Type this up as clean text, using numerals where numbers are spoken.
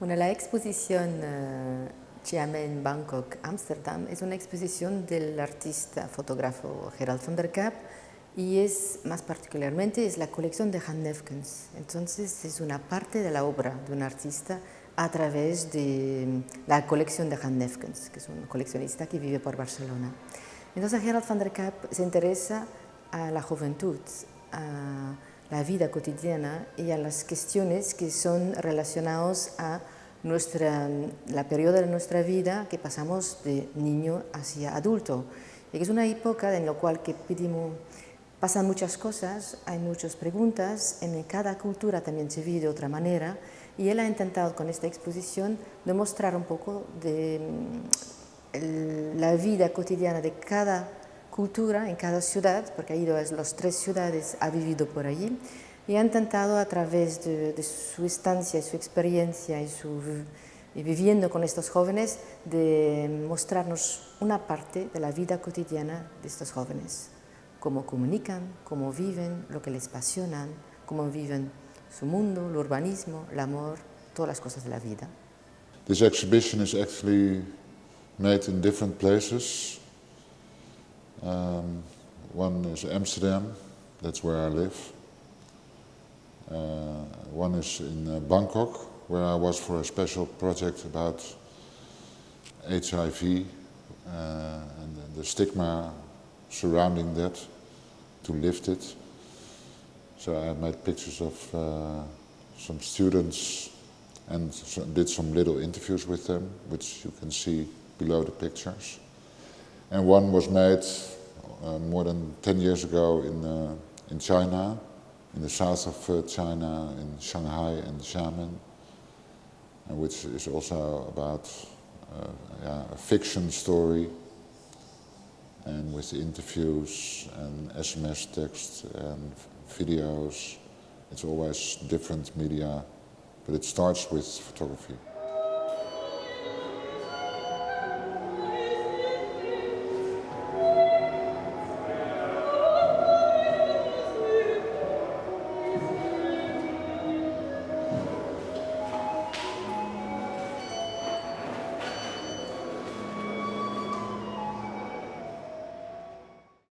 Bueno, la exposición Xiamen, Bangkok, Ámsterdam es una exposición del artista fotógrafo Gerald van der Kap y más particularmente es la colección de Han Neefkens. Entonces es una parte de la obra de un artista a través de la colección de Han Neefkens, que es un coleccionista que vive por Barcelona. Entonces Gerald van der Kap se interesa a la juventud, a la vida cotidiana y a las cuestiones que son relacionadas a la periodo de nuestra vida que pasamos de niño hacia adulto. Y que es una época en la cual pasan muchas cosas, hay muchas preguntas, en cada cultura también se vive de otra manera y él ha intentado con esta exposición demostrar un poco de la vida cotidiana de cada cultura en cada ciudad, porque ha ido a las 3 ciudades, ha vivido por allí y ha intentado a través de su estancia y su experiencia y viviendo con estos jóvenes de mostrarnos una parte de la vida cotidiana de estos jóvenes, cómo comunican, cómo viven, lo que les apasiona, cómo viven su mundo, el urbanismo, el amor, todas las cosas de la vida. This exhibition is actually made in different places. One is Amsterdam, that's where I live. One is in Bangkok, where I was for a special project about HIV and the stigma surrounding that, to lift it. So I made pictures of some students and did some little interviews with them, which you can see below the pictures. And one was made more than 10 years ago in China, in the south of China, in Shanghai and Xiamen, and which is also about a fiction story, and with interviews and SMS texts and videos. It's always different media, but it starts with photography.